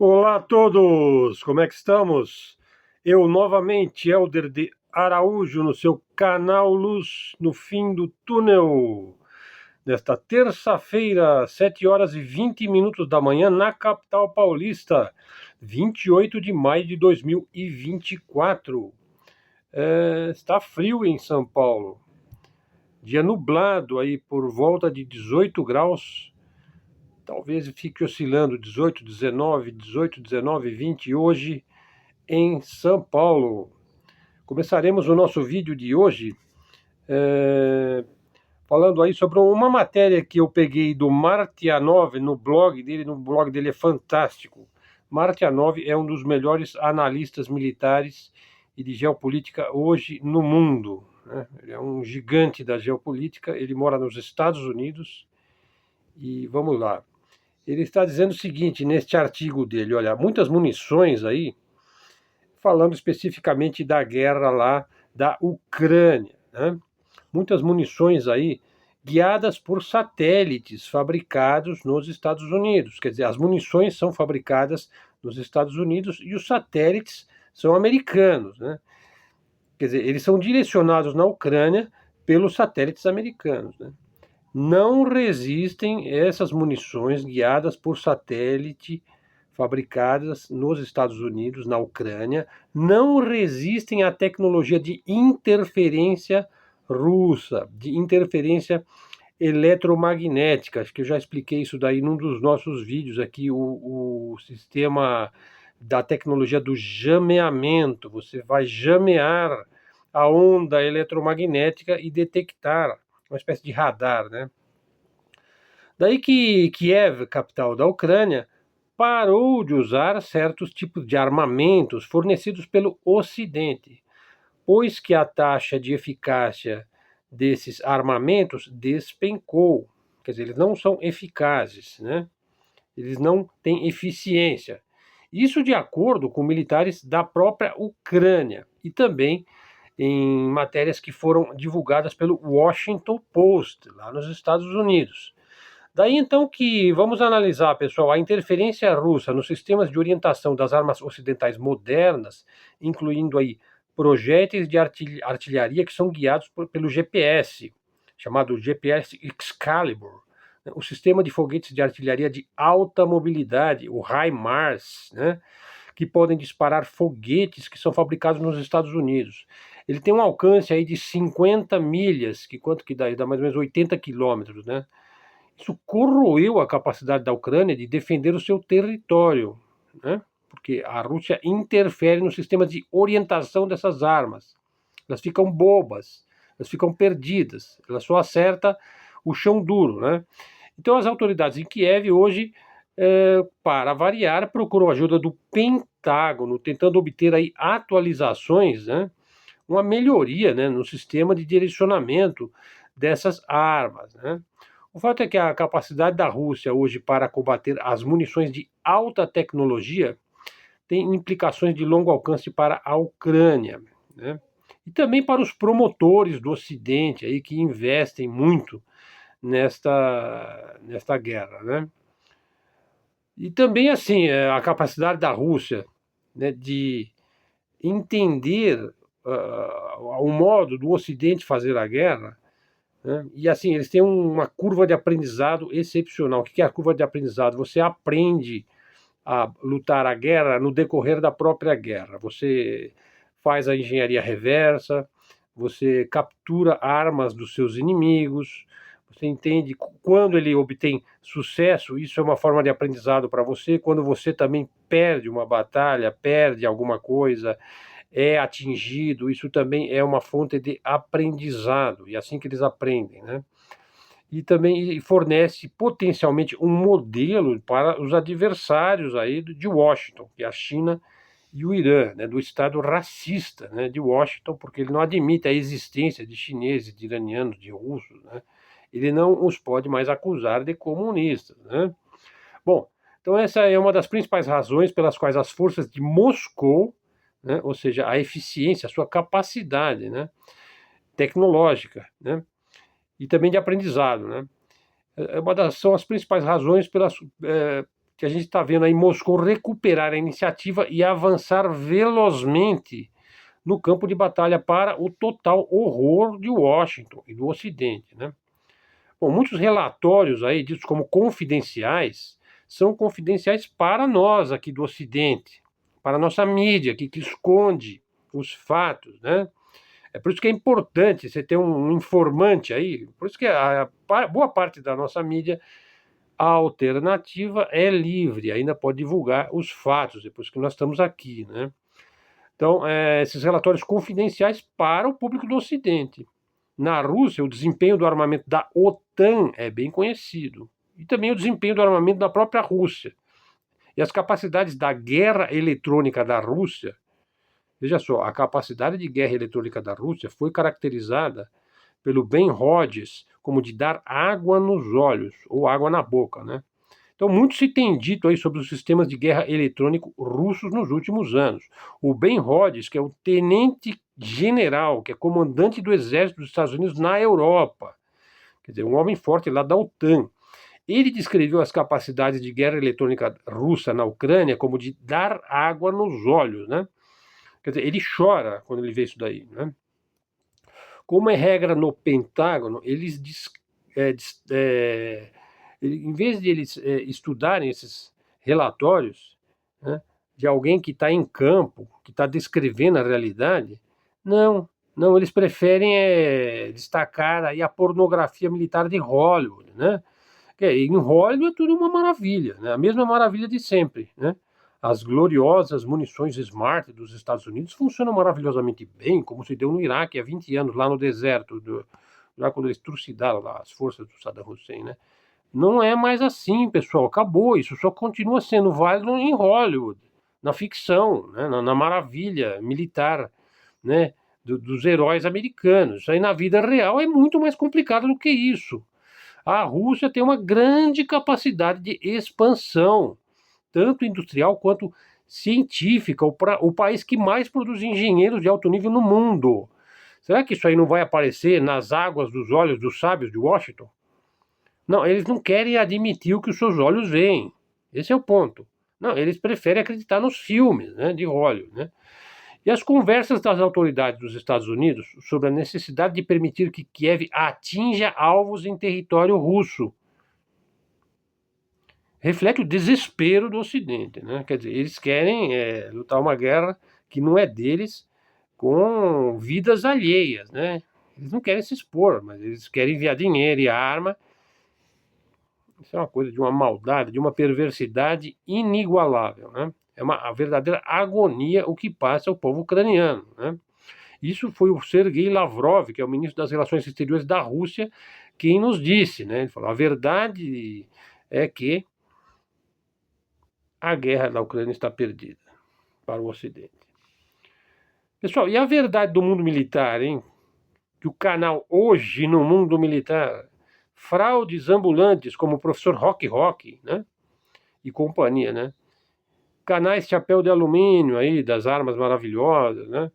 Olá a todos, como é que estamos? Eu novamente, Helder de Araújo, no seu canal Luz no Fim do Túnel. Nesta terça-feira, 7 horas e 20 minutos da manhã, na capital paulista, 28 de maio de 2024. Está frio em São Paulo, dia nublado aí por volta de 18 graus. Talvez fique oscilando 18, 19, 18, 19, 20 hoje em São Paulo. Começaremos o nosso vídeo de hoje falando aí sobre uma matéria que eu peguei do Martianov no blog dele é fantástico. Martianov é um dos melhores analistas militares e de geopolítica hoje no mundo, né? Ele é um gigante da geopolítica, ele mora nos Estados Unidos e vamos lá. Ele está dizendo o seguinte neste artigo dele, olha, muitas munições aí, falando especificamente da guerra lá da Ucrânia, né? Muitas munições aí guiadas por satélites fabricados nos Estados Unidos. Quer dizer, as munições são fabricadas nos Estados Unidos e os satélites são americanos, né? Quer dizer, eles são direcionados na Ucrânia pelos satélites americanos, né? Não resistem essas munições guiadas por satélite fabricadas nos Estados Unidos, na Ucrânia, não resistem à tecnologia de interferência russa, de interferência eletromagnética. Acho que eu já expliquei isso daí num dos nossos vídeos aqui, o sistema da tecnologia do jameamento. Você vai jamear a onda eletromagnética e detectar, uma espécie de radar, né? Daí que Kiev, capital da Ucrânia, parou de usar certos tipos de armamentos fornecidos pelo Ocidente, pois que a taxa de eficácia desses armamentos despencou. Quer dizer, eles não são eficazes, né? Eles não têm eficiência. Isso de acordo com militares da própria Ucrânia e também em matérias que foram divulgadas pelo Washington Post, lá nos Estados Unidos. Daí então que vamos analisar, pessoal, a interferência russa nos sistemas de orientação das armas ocidentais modernas, incluindo aí projéteis de artilharia que são guiados pelo GPS, chamado GPS Excalibur, né? O sistema de foguetes de artilharia de alta mobilidade, o HIMARS, né? Que podem disparar foguetes que são fabricados nos Estados Unidos. Ele tem um alcance aí de 50 milhas, que quanto que dá? Dá mais ou menos 80 quilômetros, né? Isso corroeu a capacidade da Ucrânia de defender o seu território, né? Porque a Rússia interfere no sistema de orientação dessas armas. Elas ficam bobas, elas ficam perdidas, ela só acerta o chão duro, né? Então as autoridades em Kiev hoje, para variar, procuram ajuda do Pentágono, tentando obter aí atualizações, né? Uma melhoria, né, no sistema de direcionamento dessas armas, né? O fato é que a capacidade da Rússia hoje para combater as munições de alta tecnologia tem implicações de longo alcance para a Ucrânia, né? E também para os promotores do Ocidente aí que investem muito nesta guerra, né? E também assim a capacidade da Rússia, né, de entender o modo do Ocidente fazer a guerra, né? E assim, eles têm uma curva de aprendizado excepcional. O que é a curva de aprendizado? Você aprende a lutar a guerra no decorrer da própria guerra. Você faz a engenharia reversa, você captura armas dos seus inimigos, você entende quando ele obtém sucesso, isso é uma forma de aprendizado para você. Quando você também perde uma batalha, perde alguma coisa, é atingido, isso também é uma fonte de aprendizado, e é assim que eles aprendem, né? E também fornece potencialmente um modelo para os adversários aí de Washington, que é a China e o Irã, né, do Estado racista, né, de Washington, porque ele não admite a existência de chineses, de iranianos, de russos, né? Ele não os pode mais acusar de comunistas, né? Bom, então essa é uma das principais razões pelas quais as forças de Moscou, né, ou seja, a eficiência, a sua capacidade, né, tecnológica, né, e também de aprendizado, né, são as principais razões pelas que a gente está vendo aí Moscou recuperar a iniciativa e avançar velozmente no campo de batalha para o total horror de Washington e do Ocidente, né? Bom, muitos relatórios aí, ditos como confidenciais, são confidenciais para nós aqui do Ocidente, para a nossa mídia, que esconde os fatos, né? É por isso que é importante você ter um informante aí, por isso que boa parte da nossa mídia alternativa é livre, ainda pode divulgar os fatos, depois que nós estamos aqui, né? Então, esses relatórios confidenciais para o público do Ocidente. Na Rússia, o desempenho do armamento da OTAN é bem conhecido. E também o desempenho do armamento da própria Rússia. E as capacidades da guerra eletrônica da Rússia, veja só, a capacidade de guerra eletrônica da Rússia foi caracterizada pelo Ben Rhodes como de dar água nos olhos, ou água na boca, né? Então, muito se tem dito aí sobre os sistemas de guerra eletrônico russos nos últimos anos. O Ben Rhodes, que é o tenente-general, que é comandante do exército dos Estados Unidos na Europa, quer dizer, um homem forte lá da OTAN, ele descreveu as capacidades de guerra eletrônica russa na Ucrânia como de dar água nos olhos, né? Quer dizer, ele chora quando ele vê isso daí, né? Como é regra no Pentágono, eles em vez de eles estudarem esses relatórios, né, de alguém que está em campo, que está descrevendo a realidade, não, eles preferem destacar aí a pornografia militar de Hollywood, né? Em Hollywood é tudo uma maravilha, né? A mesma maravilha de sempre, né? As gloriosas munições Smart dos Estados Unidos funcionam maravilhosamente bem, como se deu no Iraque há 20 anos, lá no deserto, já quando eles trucidaram lá as forças do Saddam Hussein, né? Não é mais assim, pessoal. Acabou. Isso só continua sendo válido em Hollywood, na ficção, né? na maravilha militar, né? Dos heróis americanos. Isso aí na vida real é muito mais complicado do que isso. A Rússia tem uma grande capacidade de expansão, tanto industrial quanto científica. O país que mais produz engenheiros de alto nível no mundo. Será que isso aí não vai aparecer nas águas dos olhos dos sábios de Washington? Não, eles não querem admitir o que os seus olhos veem. Esse é o ponto. Não, eles preferem acreditar nos filmes, né, de Hollywood, né? E as conversas das autoridades dos Estados Unidos sobre a necessidade de permitir que Kiev atinja alvos em território russo reflete o desespero do Ocidente, né? Quer dizer, eles querem lutar uma guerra que não é deles com vidas alheias, né? Eles não querem se expor, mas eles querem enviar dinheiro e arma. Isso é uma coisa de uma maldade, de uma perversidade inigualável, né? É a verdadeira agonia o que passa ao povo ucraniano, né? Isso foi o Sergei Lavrov, que é o ministro das Relações Exteriores da Rússia, quem nos disse, né? Ele falou: a verdade é que a guerra na Ucrânia está perdida para o Ocidente. Pessoal, e a verdade do mundo militar, hein? Que o canal Hoje no Mundo Militar, fraudes ambulantes como o professor Rock, né? E companhia, né? Canais chapéu de alumínio aí, das armas maravilhosas, né?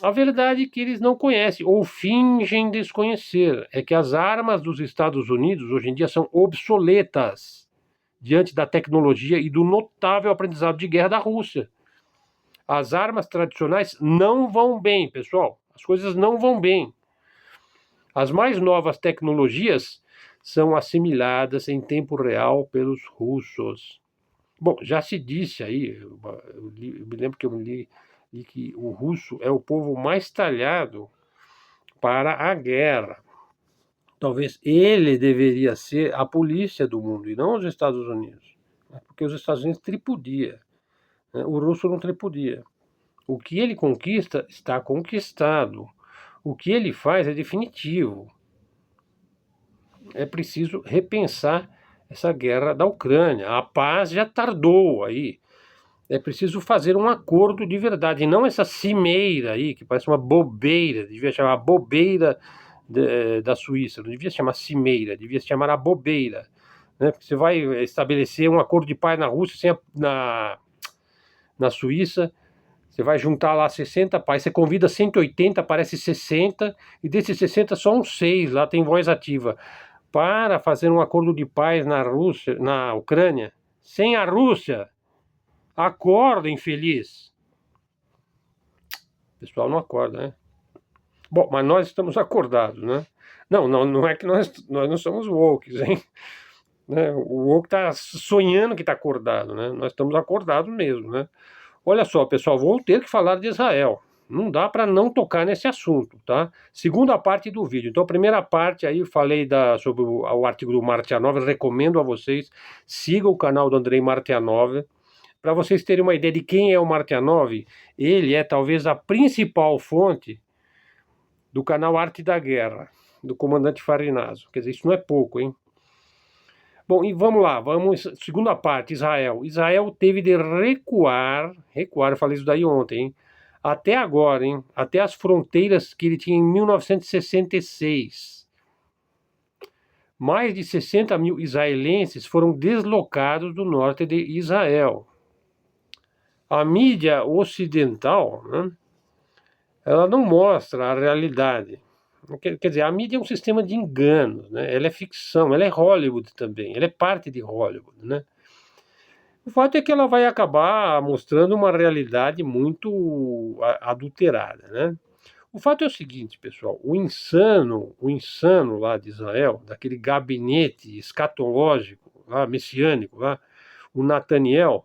A verdade é que eles não conhecem, ou fingem desconhecer, é que as armas dos Estados Unidos hoje em dia são obsoletas diante da tecnologia e do notável aprendizado de guerra da Rússia. As armas tradicionais não vão bem, pessoal. As coisas não vão bem. As mais novas tecnologias são assimiladas em tempo real pelos russos. Bom, já se disse aí, eu me lembro que eu li que o russo é o povo mais talhado para a guerra. Talvez ele deveria ser a polícia do mundo e não os Estados Unidos. Porque os Estados Unidos tripudia, né? O russo não tripudia. O que ele conquista está conquistado. O que ele faz é definitivo. É preciso repensar essa guerra da Ucrânia. A paz já tardou aí. É preciso fazer um acordo de verdade, e não essa cimeira aí, que parece uma bobeira, devia chamar bobeira da Suíça, não devia se chamar cimeira, devia se chamar a bobeira, né? Porque você vai estabelecer um acordo de paz na Rússia, na Suíça, você vai juntar lá 60 pais, você convida 180, aparece 60, e desses 60 só uns 6 lá tem voz ativa. Para fazer um acordo de paz na Rússia, na Ucrânia, sem a Rússia. Acorda, infeliz. O pessoal não acorda, né? Bom, mas nós estamos acordados, né? Não é que nós não somos woke, hein? Né? O woke está sonhando que está acordado, né? Nós estamos acordados mesmo, né? Olha só, pessoal, vou ter que falar de Israel. Não dá para não tocar nesse assunto, tá? Segunda parte do vídeo. Então, a primeira parte aí eu falei sobre o artigo do Martianov, recomendo a vocês, sigam o canal do Andrei Martianov. Para vocês terem uma ideia de quem é o Martianov, ele é talvez a principal fonte do canal Arte da Guerra, do comandante Farinazo. Quer dizer, isso não é pouco, hein? Bom, e vamos lá, segunda parte, Israel. Israel teve de recuar, eu falei isso daí ontem, hein? Até agora, hein? Até as fronteiras que ele tinha em 1966. Mais de 60 mil israelenses foram deslocados do norte de Israel. A mídia ocidental, né, ela não mostra a realidade. Quer dizer, a mídia é um sistema de enganos, né? Ela é ficção, ela é Hollywood também, ela é parte de Hollywood, né? O fato é que ela vai acabar mostrando uma realidade muito adulterada, né? O fato é o seguinte, pessoal, o insano lá de Israel, daquele gabinete escatológico, lá, messiânico, lá, o Nathaniel,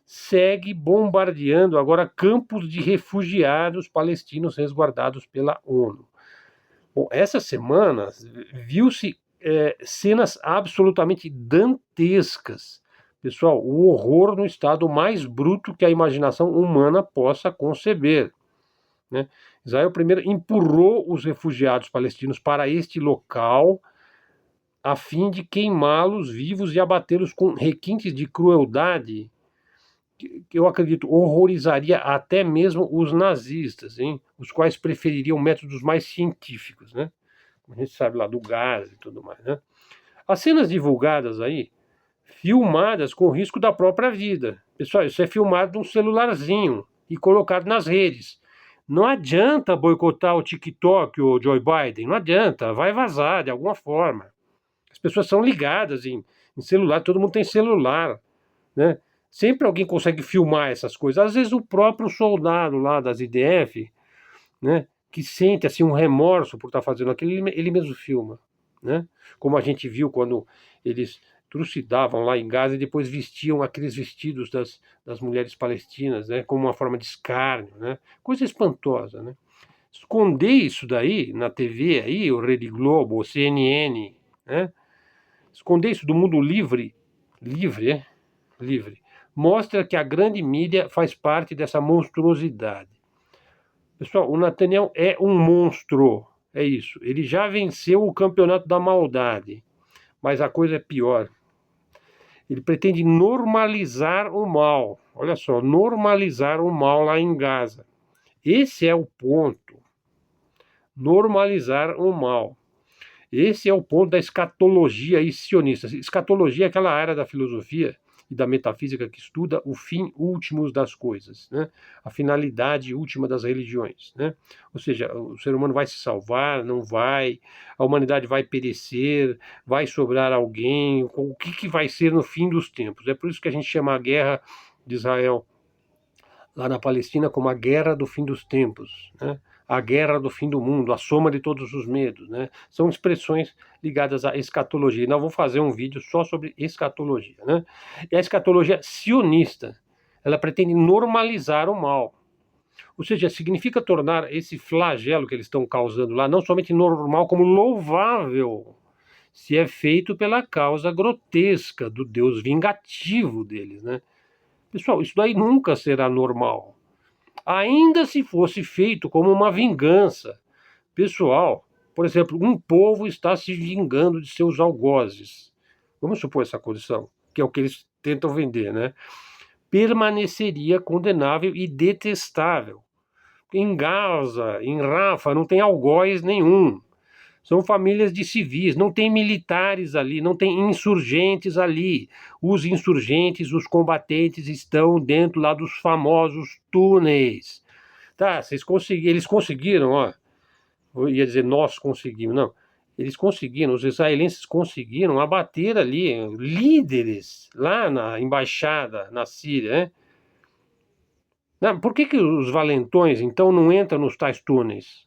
segue bombardeando agora campos de refugiados palestinos resguardados pela ONU. Bom, essa semana viu-se cenas absolutamente dantescas. Pessoal, o horror no estado mais bruto que a imaginação humana possa conceber. Né? Israel primeiro empurrou os refugiados palestinos para este local a fim de queimá-los vivos e abatê-los com requintes de crueldade que eu acredito horrorizaria até mesmo os nazistas, hein? Os quais prefeririam métodos mais científicos, né? Como a gente sabe lá do gás e tudo mais, né? As cenas divulgadas aí, filmadas com risco da própria vida. Pessoal, isso é filmado num celularzinho e colocado nas redes. Não adianta boicotar o TikTok ou o Joe Biden, não adianta, vai vazar de alguma forma. As pessoas são ligadas em celular, todo mundo tem celular, né? Sempre alguém consegue filmar essas coisas. Às vezes o próprio soldado lá das IDF, né, que sente assim um remorso por estar fazendo aquilo, ele mesmo filma, né? Como a gente viu quando eles trucidavam lá em Gaza e depois vestiam aqueles vestidos das mulheres palestinas, né, como uma forma de escárnio, né? Coisa espantosa, né? Esconder isso daí na TV aí, o Rede Globo, o CNN, né? Esconder isso do mundo livre, livre, mostra que a grande mídia faz parte dessa monstruosidade. Pessoal, o Netanyahu é um monstro, é isso. Ele já venceu o campeonato da maldade, mas a coisa é pior. Ele pretende normalizar o mal. Olha só, normalizar o mal lá em Gaza. Esse é o ponto. Normalizar o mal. Esse é o ponto da escatologia e sionista. Escatologia é aquela área da filosofia e da metafísica que estuda o fim último das coisas, né? A finalidade última das religiões, né? Ou seja, o ser humano vai se salvar, não vai, a humanidade vai perecer, vai sobrar alguém, o que vai ser no fim dos tempos. É por isso que a gente chama a guerra de Israel lá na Palestina como a guerra do fim dos tempos, né? A guerra do fim do mundo, a soma de todos os medos, né? São expressões ligadas à escatologia. Nós vamos fazer um vídeo só sobre escatologia, né? E a escatologia sionista, ela pretende normalizar o mal. Ou seja, significa tornar esse flagelo que eles estão causando lá não somente normal, como louvável, se é feito pela causa grotesca do Deus vingativo deles, né? Pessoal, isso daí nunca será normal. Ainda se fosse feito como uma vingança pessoal. Por exemplo, um povo está se vingando de seus algozes. Vamos supor essa condição, que é o que eles tentam vender, né? Permaneceria condenável e detestável. Em Gaza, em Rafa, não tem algoz nenhum. São famílias de civis, não tem militares ali, não tem insurgentes ali. Os insurgentes, os combatentes estão dentro lá dos famosos túneis. Tá, eles conseguiram, ó. Eu ia dizer nós conseguimos, não. Eles conseguiram, os israelenses conseguiram abater ali líderes lá na embaixada na Síria, né? Por que os valentões, então, não entram nos tais túneis?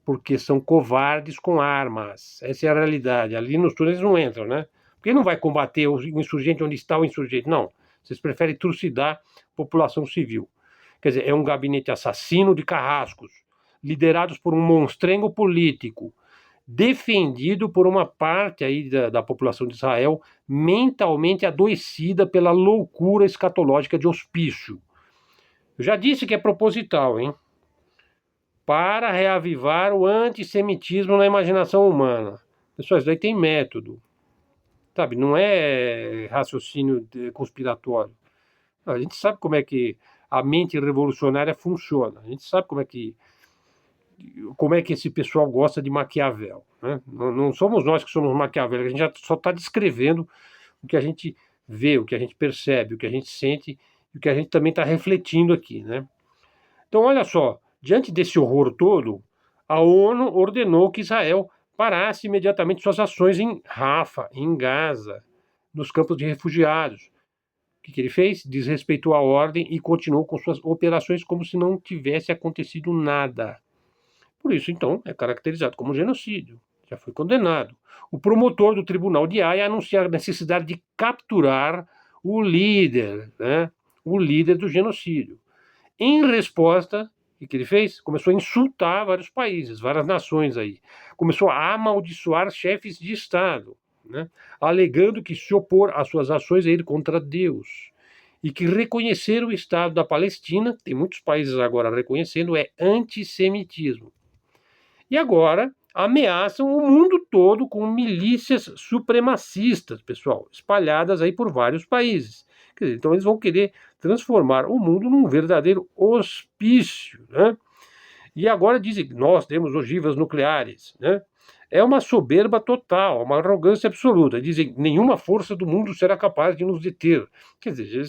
Porque são covardes com armas. Essa é a realidade. Ali nos túneis não entram, né? Porque não vai combater o insurgente onde está o insurgente. Não. Vocês preferem trucidar a população civil. Quer dizer, é um gabinete assassino de carrascos, liderados por um monstrengo político, defendido por uma parte aí da população de Israel mentalmente adoecida pela loucura escatológica de hospício. Eu já disse que é proposital, hein? Para reavivar o antissemitismo na imaginação humana. Pessoal, isso daí tem método, sabe? Não é raciocínio conspiratório. A gente sabe como é que a mente revolucionária funciona. A gente sabe como é que esse pessoal gosta de Maquiavel, né? Não somos nós que somos Maquiavel, a gente já só está descrevendo o que a gente vê, o que a gente percebe, o que a gente sente e o que a gente também está refletindo aqui, né? Então, olha só, diante desse horror todo, a ONU ordenou que Israel parasse imediatamente suas ações em Rafa, em Gaza, nos campos de refugiados. O que ele fez? Desrespeitou a ordem e continuou com suas operações como se não tivesse acontecido nada. Por isso, então, é caracterizado como genocídio. Já foi condenado. O promotor do Tribunal de Haia anuncia a necessidade de capturar o líder, né? O líder do genocídio. Em resposta, o que ele fez? Começou a insultar vários países, várias nações aí. Começou a amaldiçoar chefes de Estado, né? Alegando que se opor às suas ações é ir contra Deus. E que reconhecer o Estado da Palestina, tem muitos países agora reconhecendo, é antissemitismo. E agora ameaçam o mundo todo com milícias supremacistas, pessoal, espalhadas aí por vários países. Quer dizer, então eles vão querer transformar o mundo num verdadeiro hospício, né? E agora dizem que nós temos ogivas nucleares, né? É uma soberba total, uma arrogância absoluta. Dizem que nenhuma força do mundo será capaz de nos deter. Quer dizer,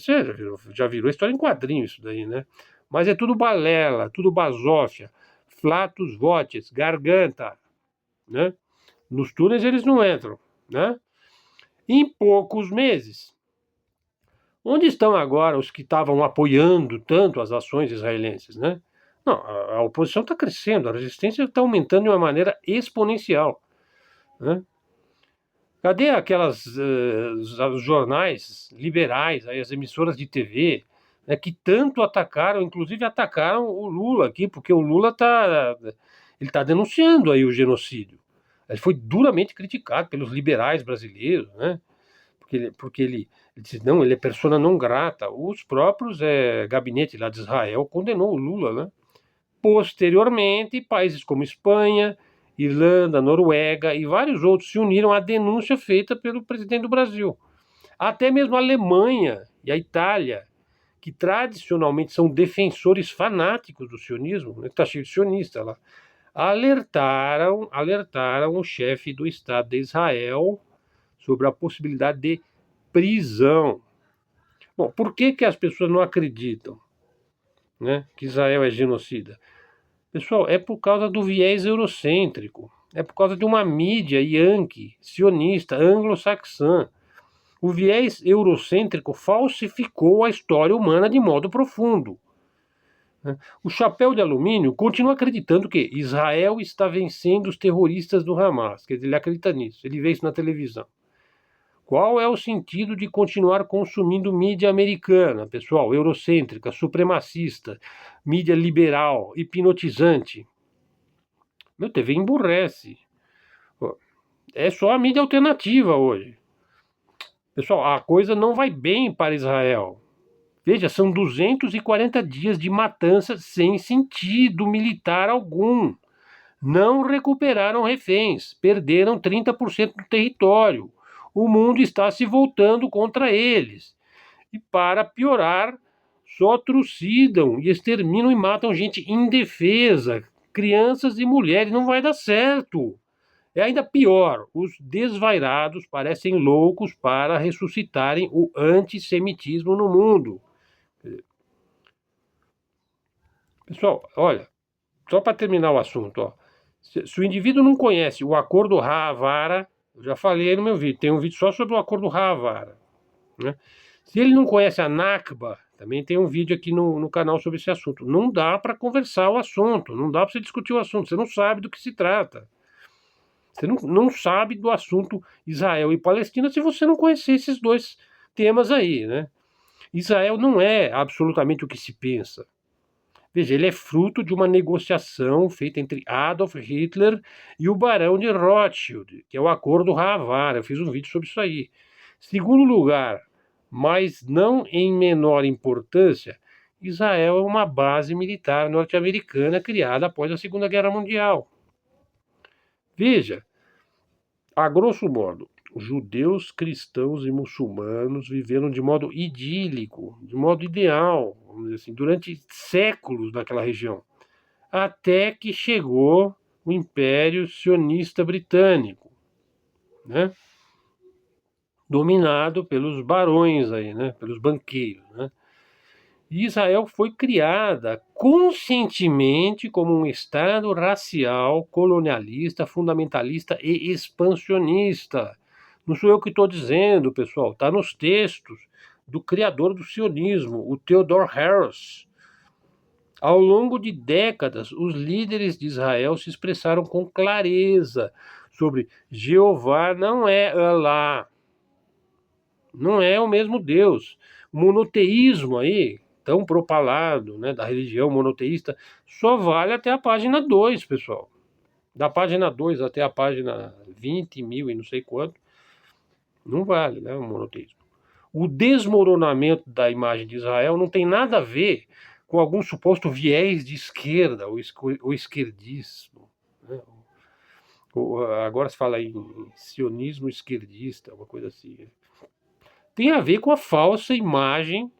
já virou história em quadrinho isso daí, né? Mas é tudo balela, tudo basófia, flatus votis, garganta, né? Nos túneis eles não entram, né? Em poucos meses. Onde estão agora os que estavam apoiando tanto as ações israelenses, né? Não, a oposição está crescendo, a resistência está aumentando de uma maneira exponencial, né? Cadê aquelas os jornais liberais, aí, as emissoras de TV, né, que tanto atacaram, inclusive atacaram o Lula aqui, porque o Lula está denunciando aí o genocídio. Ele foi duramente criticado pelos liberais brasileiros, né? Porque ele disse, não, ele é persona não grata. Os próprios gabinete lá de Israel condenou o Lula, né? Posteriormente, países como Espanha, Irlanda, Noruega e vários outros se uniram à denúncia feita pelo presidente do Brasil. Até mesmo a Alemanha e a Itália, que tradicionalmente são defensores fanáticos do sionismo, né, está cheio de sionista lá, alertaram o chefe do Estado de Israel sobre a possibilidade de prisão. Bom, por que as pessoas não acreditam, né, que Israel é genocida? Pessoal, é por causa do viés eurocêntrico. É por causa de uma mídia yankee, sionista, anglo-saxã. O viés eurocêntrico falsificou a história humana de modo profundo. O chapéu de alumínio continua acreditando que Israel está vencendo os terroristas do Hamas. Quer dizer, ele acredita nisso, ele vê isso na televisão. Qual é o sentido de continuar consumindo mídia americana, pessoal, eurocêntrica, supremacista, mídia liberal, hipnotizante? Meu, TV emburrece. É só a mídia alternativa hoje. Pessoal, a coisa não vai bem para Israel. Veja, são 240 dias de matança sem sentido militar algum. Não recuperaram reféns, perderam 30% do território. O mundo está se voltando contra eles. E para piorar, só trucidam e exterminam e matam gente indefesa, crianças e mulheres. Não vai dar certo. É ainda pior, os desvairados parecem loucos para ressuscitarem o antissemitismo no mundo. Pessoal, olha, só para terminar o assunto, ó, Se o indivíduo não conhece o acordo Haavara, eu já falei aí no meu vídeo, tem um vídeo só sobre o acordo Haavara, né? Se ele não conhece a Nakba, também tem um vídeo aqui no canal sobre esse assunto. Não dá para conversar o assunto, não dá para você discutir o assunto, você não sabe do que se trata. Você não sabe do assunto Israel e Palestina se você não conhecer esses dois temas aí, né? Israel não é absolutamente o que se pensa. Veja, ele é fruto de uma negociação feita entre Adolf Hitler e o Barão de Rothschild, que é o Acordo Haavara. Eu fiz um vídeo sobre isso aí. Segundo lugar, mas não em menor importância, Israel é uma base militar norte-americana criada após a Segunda Guerra Mundial. Veja, a grosso modo, judeus, cristãos e muçulmanos viveram de modo idílico, de modo ideal, vamos dizer assim, durante séculos naquela região, até que chegou o Império Sionista Britânico, né? Dominado pelos barões aí, né? Pelos banqueiros, né? E Israel foi criada conscientemente como um Estado racial, colonialista, fundamentalista e expansionista. Não sou eu que estou dizendo, pessoal, está nos textos do criador do sionismo, o Theodor Herzl. Ao longo de décadas, os líderes de Israel se expressaram com clareza sobre Jeová não é Allah, não é o mesmo Deus. O monoteísmo aí, tão propalado, né, da religião monoteísta, só vale até a página 2, pessoal. Da página 2 até a página 20 mil e não sei quanto, não vale, né, o monoteísmo. O desmoronamento da imagem de Israel não tem nada a ver com algum suposto viés de esquerda ou esquerdismo, né? Agora se fala em sionismo esquerdista, uma coisa assim. Tem a ver com a falsa imagem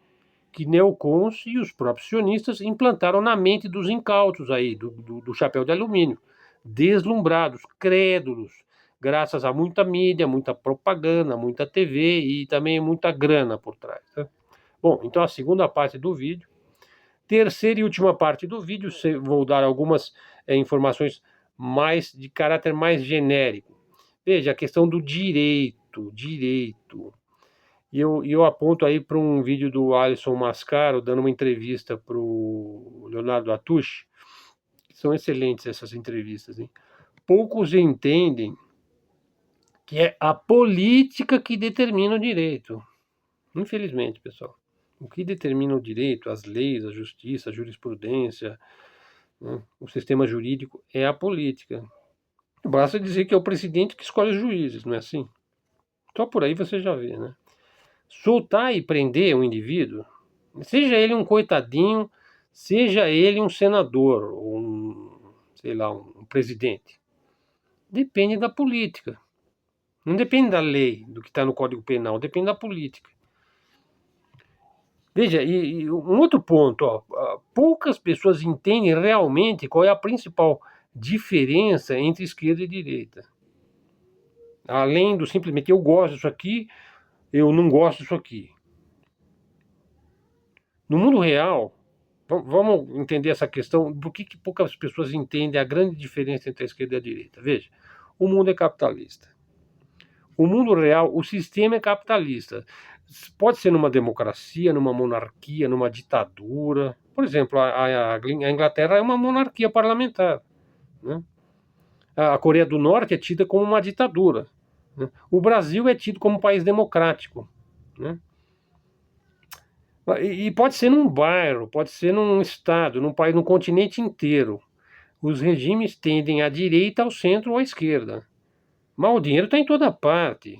que neocons e os próprios sionistas implantaram na mente dos incautos aí, do chapéu de alumínio, deslumbrados, crédulos, graças a muita mídia, muita propaganda, muita TV e também muita grana por trás, né? Bom, então a segunda parte do vídeo. Terceira e última parte do vídeo, vou dar algumas informações mais de caráter mais genérico. Veja, a questão do direito. E eu aponto aí para um vídeo do Alisson Mascaro, dando uma entrevista para o Leonardo Atush, que são excelentes essas entrevistas, hein? Poucos entendem que é a política que determina o direito. Infelizmente, pessoal. O que determina o direito, as leis, a justiça, a jurisprudência, né, o sistema jurídico, é a política. Basta dizer que é o presidente que escolhe os juízes, não é assim? Só por aí você já vê, né? Soltar e prender um indivíduo, seja ele um coitadinho, seja ele um senador, ou sei lá, um presidente, depende da política. Não depende da lei, do que está no Código Penal, depende da política. Veja, e um outro ponto, ó, poucas pessoas entendem realmente qual é a principal diferença entre esquerda e direita. Além do simplesmente eu gosto disso aqui, eu não gosto disso aqui. No mundo real, vamos entender essa questão, por que poucas pessoas entendem a grande diferença entre a esquerda e a direita? Veja, o mundo é capitalista. O mundo real, o sistema é capitalista. Pode ser numa democracia, numa monarquia, numa ditadura. Por exemplo, a Inglaterra é uma monarquia parlamentar, né? A Coreia do Norte é tida como uma ditadura, né? O Brasil é tido como um país democrático, né? E pode ser num bairro, pode ser num estado, num país, num continente inteiro. Os regimes tendem à direita, ao centro ou à esquerda. Mas o dinheiro está em toda parte.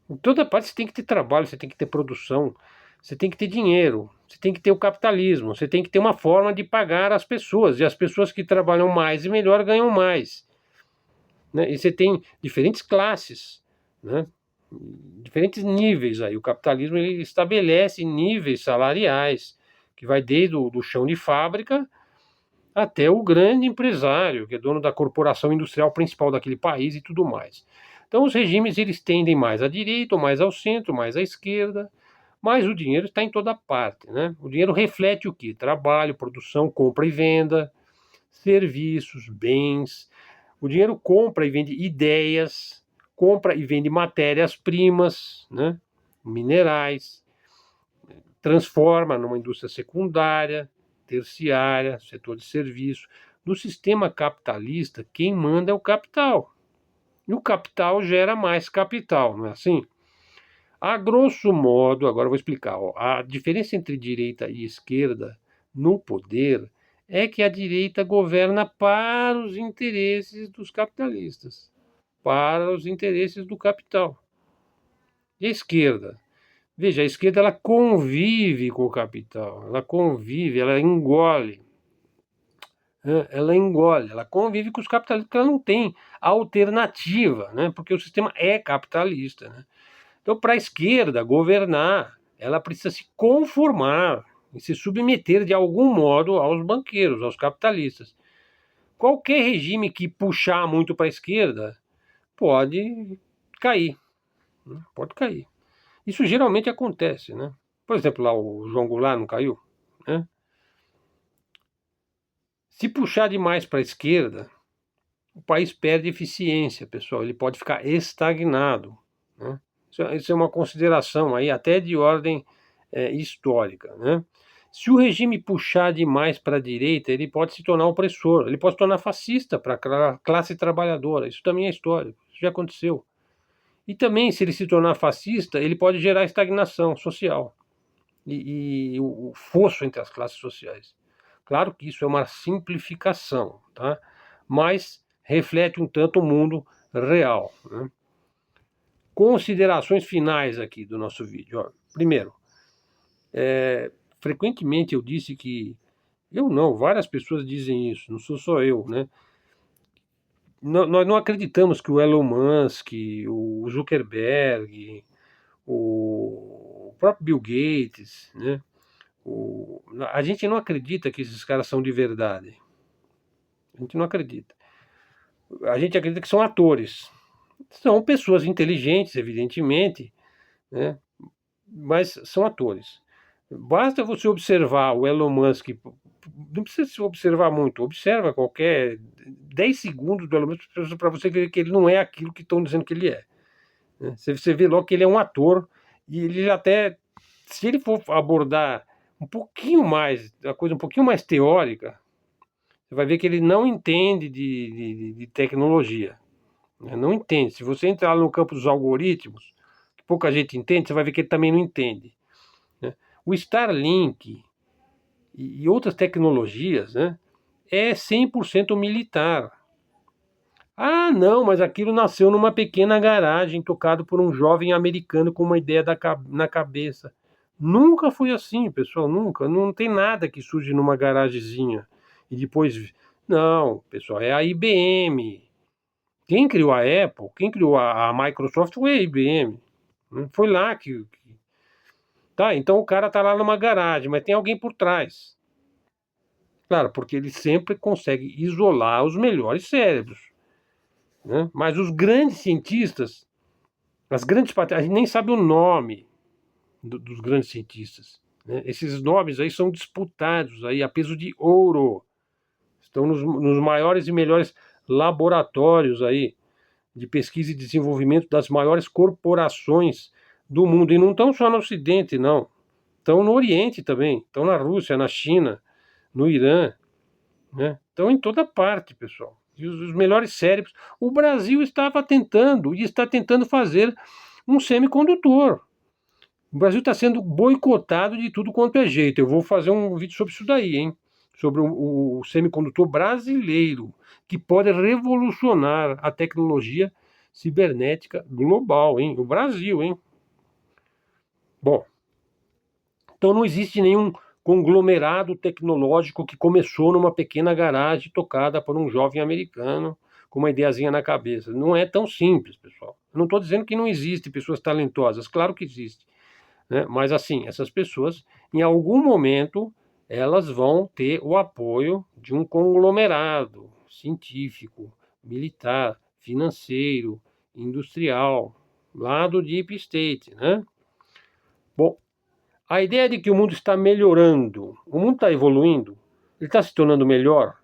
Em toda parte você tem que ter trabalho, você tem que ter produção, você tem que ter dinheiro, você tem que ter o capitalismo, você tem que ter uma forma de pagar as pessoas. E as pessoas que trabalham mais e melhor ganham mais, né? E você tem diferentes classes, né? Diferentes níveis aí. O capitalismo ele estabelece níveis salariais, que vai desde do chão de fábrica até o grande empresário, que é dono da corporação industrial principal daquele país e tudo mais. Então os regimes eles tendem mais à direita, ou mais ao centro, mais à esquerda, mas o dinheiro está em toda parte, né? O dinheiro reflete o quê? Trabalho, produção, compra e venda. serviços, bens. O dinheiro compra e vende ideias, compra e vende matérias-primas, né? Minerais, transforma numa indústria secundária, terciária, setor de serviço. No sistema capitalista, quem manda é o capital. E o capital gera mais capital, não é assim? A grosso modo, agora eu vou explicar, ó, a diferença entre direita e esquerda no poder é que a direita governa para os interesses dos capitalistas, para os interesses do capital. E a esquerda? Veja, a esquerda ela convive com o capital, ela convive, ela engole, ela convive com os capitalistas, porque ela não tem alternativa, né? Porque o sistema é capitalista, né? Então, para a esquerda governar, ela precisa se conformar e se submeter de algum modo aos banqueiros, aos capitalistas. Qualquer regime que puxar muito para a esquerda pode cair, né? Pode cair. Isso geralmente acontece, né? Por exemplo, lá o João Goulart não caiu, né? Se puxar demais para a esquerda, o país perde eficiência, pessoal. Ele pode ficar estagnado, né? Isso é uma consideração aí até de ordem histórica, né? Se o regime puxar demais para a direita, ele pode se tornar opressor, ele pode se tornar fascista para a classe trabalhadora. Isso também é histórico, isso já aconteceu. E também, se ele se tornar fascista, ele pode gerar estagnação social e o fosso entre as classes sociais. Claro que isso é uma simplificação, tá? Mas reflete um tanto o mundo real, né? Considerações finais aqui do nosso vídeo. Ó. Primeiro, frequentemente eu disse que eu não, várias pessoas dizem isso, não sou só eu, né? Nós não acreditamos que o Elon Musk, o Zuckerberg, o próprio Bill Gates, né? A gente não acredita que esses caras são de verdade. A gente não acredita. A gente acredita que são atores. São pessoas inteligentes, evidentemente, né? Mas são atores. Basta você observar o Elon Musk, não precisa se observar muito, observa qualquer 10 segundos do Elon Musk para você ver que ele não é aquilo que estão dizendo que ele é. Você vê logo que ele é um ator e ele até, se ele for abordar um pouquinho mais, a coisa um pouquinho mais teórica, você vai ver que ele não entende de tecnologia. Né? Não entende. Se você entrar no campo dos algoritmos, que pouca gente entende, você vai ver que ele também não entende. Né? O Starlink e outras tecnologias, né, é 100% militar. Ah, não, mas aquilo nasceu numa pequena garagem, tocado por um jovem americano com uma ideia na cabeça. Nunca foi assim, pessoal, nunca. Não tem nada que surge numa garagemzinha e depois. Não, pessoal, é a IBM. Quem criou a Apple, quem criou a Microsoft foi a IBM. Foi lá que. Tá, então o cara tá lá numa garagem, mas tem alguém por trás. Claro, porque ele sempre consegue isolar os melhores cérebros. Né? Mas os grandes cientistas, as grandes patentes, a gente nem sabe o nome dos grandes cientistas. Né? Esses nomes aí são disputados aí a peso de ouro. Estão nos maiores e melhores laboratórios aí de pesquisa e desenvolvimento das maiores corporações do mundo. E não estão só no Ocidente, não. Estão no Oriente também. Estão na Rússia, na China, no Irã. Né? Estão em toda parte, pessoal. E os melhores cérebros. O Brasil estava tentando e está tentando fazer um semicondutor. O Brasil está sendo boicotado de tudo quanto é jeito. Eu vou fazer um vídeo sobre isso daí, hein? Sobre o semicondutor brasileiro, que pode revolucionar a tecnologia cibernética global, hein? O Brasil, hein? Bom, então não existe nenhum conglomerado tecnológico que começou numa pequena garagem tocada por um jovem americano com uma ideiazinha na cabeça. Não é tão simples, pessoal. Eu não estou dizendo que não existe pessoas talentosas, claro que existe. Né? Mas assim, essas pessoas, em algum momento, elas vão ter o apoio de um conglomerado científico, militar, financeiro, industrial, lá do Deep State, né? Bom, a ideia de que o mundo está melhorando, o mundo está evoluindo, ele está se tornando melhor,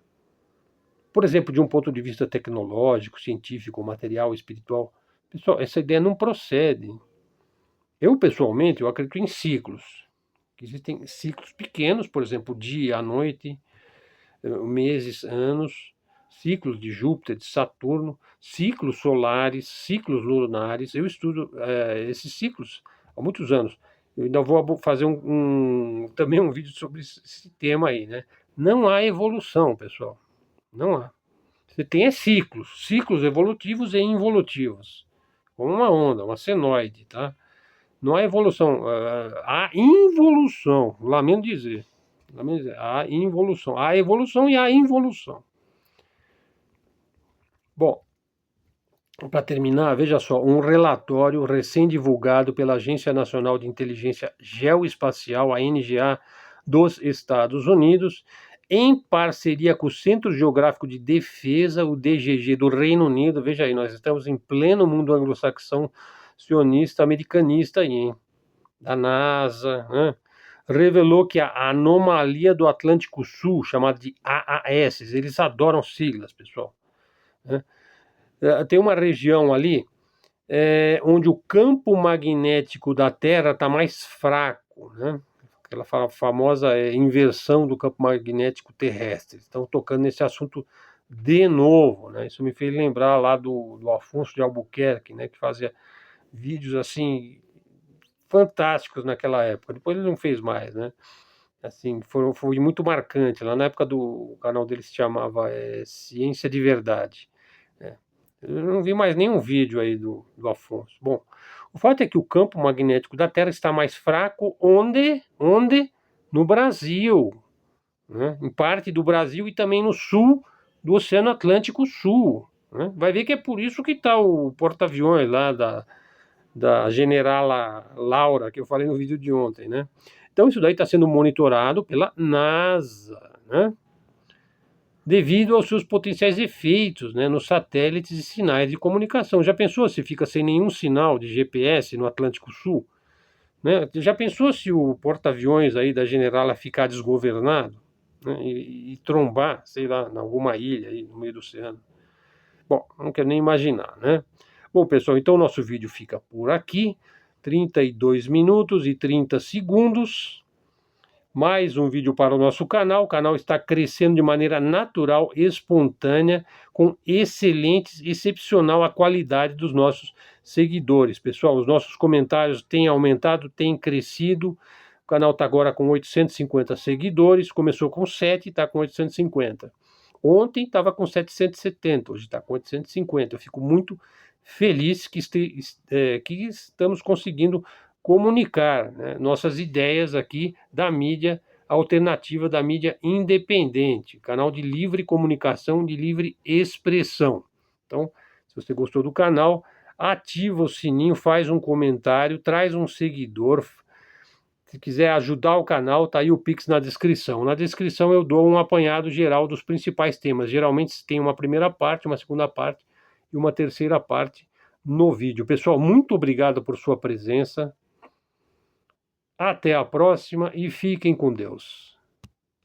Por exemplo, de um ponto de vista tecnológico, científico, material, espiritual. Pessoal, essa ideia não procede. Eu, pessoalmente, eu acredito em ciclos. Existem ciclos pequenos, por exemplo, dia, a noite, meses, anos, ciclos de Júpiter, de Saturno, ciclos solares, ciclos lunares. Eu estudo esses ciclos há muitos anos. Eu ainda vou fazer também um vídeo sobre esse tema aí, né? Não há evolução, pessoal. Não há. Você tem ciclos, ciclos evolutivos e involutivos, como uma onda, uma senoide, tá? Não há evolução, há involução, lamento dizer. Há involução, há evolução e há involução. Bom, para terminar, veja só, um relatório recém-divulgado pela Agência Nacional de Inteligência Geoespacial, a ANGA, dos Estados Unidos, em parceria com o Centro Geográfico de Defesa, o DGG, do Reino Unido. Veja aí, nós estamos em pleno mundo anglo-saxão, sionista, americanista aí, hein? Da NASA, né? Revelou que a anomalia do Atlântico Sul, chamada de AAS, eles adoram siglas, pessoal, né? Tem uma região ali onde o campo magnético da Terra está mais fraco, né? Aquela famosa inversão do campo magnético terrestre. Estão tocando nesse assunto de novo, né? Isso me fez lembrar lá do Afonso de Albuquerque, né? Que fazia vídeos assim fantásticos naquela época. Depois ele não fez mais, né? Assim, foi muito marcante. Lá na época o canal dele se chamava Ciência de Verdade. Eu não vi mais nenhum vídeo aí do Afonso. Bom, o fato é que o campo magnético da Terra está mais fraco onde? No Brasil, né? Em parte do Brasil e também no sul do Oceano Atlântico Sul, né? Vai ver que é por isso que está o porta-aviões lá da Generala Laura, que eu falei no vídeo de ontem, né? Então isso daí está sendo monitorado pela NASA, né? Devido aos seus potenciais efeitos, né, nos satélites e sinais de comunicação. Já pensou se fica sem nenhum sinal de GPS no Atlântico Sul? Né? Já pensou se o porta-aviões aí da Generala ficar desgovernado, né, e trombar, sei lá, em alguma ilha aí no meio do oceano? Bom, não quero nem imaginar, né? Bom, pessoal, então o nosso vídeo fica por aqui. 32 minutos e 30 segundos. Mais um vídeo para o nosso canal. O canal está crescendo de maneira natural, espontânea, com excepcional a qualidade dos nossos seguidores. Pessoal, os nossos comentários têm aumentado, têm crescido. O canal está agora com 850 seguidores, começou com 7 e está com 850. Ontem estava com 770, hoje está com 850. Eu fico muito feliz que estamos conseguindo comunicar, né, nossas ideias aqui da mídia alternativa, da mídia independente, canal de livre comunicação, de livre expressão. Então, se você gostou do canal, ativa o sininho, faz um comentário, traz um seguidor. Se quiser ajudar o canal, tá aí o Pix na descrição. Na descrição eu dou um apanhado geral dos principais temas. Geralmente tem uma primeira parte, uma segunda parte e uma terceira parte no vídeo. Pessoal, muito obrigado por sua presença. Até a próxima e fiquem com Deus.